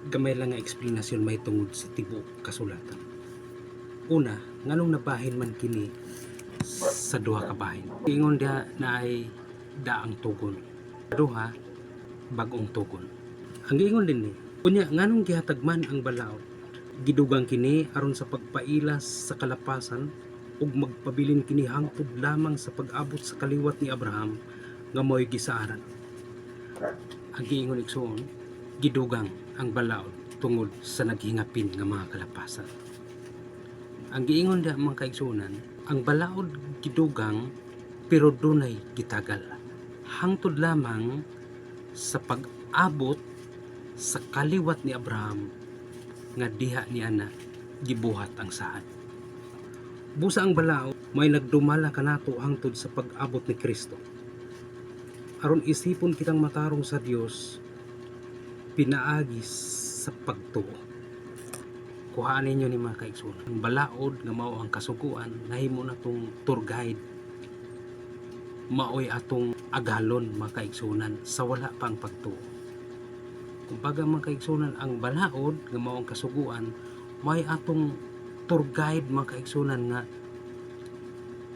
Gamay lang nga eksplanasyon may tungod sa tibuok kasulatan. Una, nganong nabahin man kini sa duha ka bahin. Ingon dia na ay daang tugon. Duha, bagong tugon. Ang giingon din ni, unya nganong gihatag man ang balaod, gidugang kini aron sa pagpailas sa kalapasan ug magpabilin kini hangtod lamang sa pag-abot sa kaliwat ni Abraham nga mo'y gisaaran. Ang giingon igsoon, gidugang ang balaod tungod sa naghingapin nga mga kalapasan. Ang giingon da mga kaigsunan, ang balaod gidugang pero dunay gitagal hangtod lamang sa pag-abot sa kaliwat ni Abraham nga diha niya na gibuhat ang saad. Busa ang balaod may nagdumala kanato hangtod sa pag-abot ni Kristo. Aron isipon kitang matarong sa Dios pinaagi sa pagtuo. Kuhaan ninyo ni mga kaigsunan. Ang balaod nga mao ang kasuguan nahimo na tong tour guide. Maoy atong agalon mga kaigsunan sa wala pang pagtuo. Kumbaga mga kaigsunan, ang balaod nga mao ang kasuguan may atong tour guide mga kaigsunan nga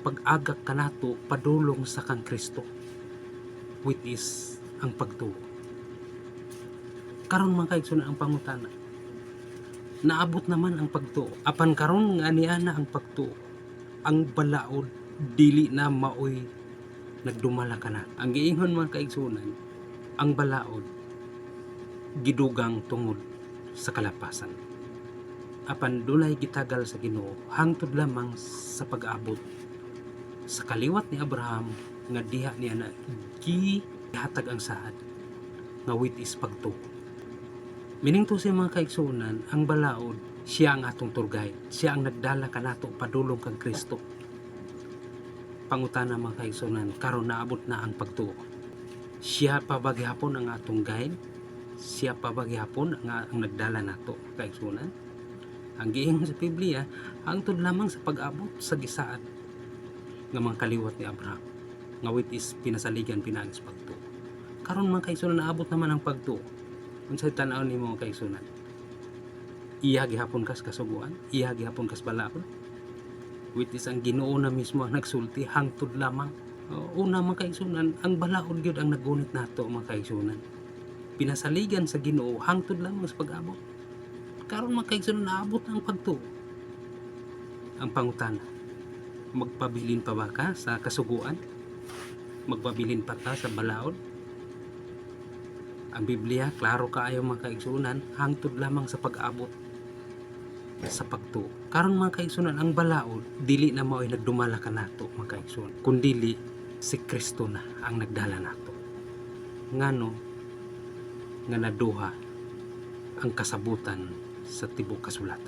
pag-agak kanato padulong sa kang Kristo, which is ang pagtuo. Karon mga kaigsunan ang pangutana, naabot naman ang pagtuo. Apan karon nga niya na ang pagtuo, ang balaod dili na maoy nagdumala kana. Ang giingon mga kaigsunan, ang balaod gidugang tungod sa kalapasan. Apan dunay gitagal sa Ginoo hangtod lamang sa pag-abot sa kaliwat ni Abraham nga diha niya na gihatag ang saad nga which is pagtuo. Meaning to sa mga kaigsunan, ang balaod, siya ang atong tour guide. Siya ang nagdala kanato padulong kang Kristo. Pangutana mga kaigsunan, karon naabot na ang pagtuo. Siya pa ba gihapon ang atong guide? Siya pa ba gihapon ang nagdala nato kaigsunan? Ang giingon sa Biblia, hangtod lamang sa pag-abot sa gisaad nga mga kaliwat ni Abraham, nga which is pinasaligan pinaagis pagtuo. Karon mga kaigsunan, naabot naman ang pagtuo. Unsay tan-aw nimo mga kaigsunan? Iya gihapon kas kasuguan, iya gihapon kas balaod, which is ang Ginoo na mismo ang nagsulti hangtod lamang. Una mga kaigsunan, ang balaod gyud ang nagunit nato mga kaigsunan. Pinasaligan sa Ginoo hangtod lamang sa pag-abot. Karon mga kaigsunan, naabot ang pagtuo. Ang pangutana, magpabilin pa ba ka sa kasuguan? Magpabilin pa ka sa balaod? Ang Biblia, klaro kaayo mga kaigsunan, hangtod lamang sa pag-abot sa pagtuo. Karon mga kaigsunan, ang balaod dili na mao'y nagdumala kanato mga kaigsunan, kundili si Kristo na ang nagdala nato. Ngano nga naduha ang kasabutan sa tibuok kasulatan.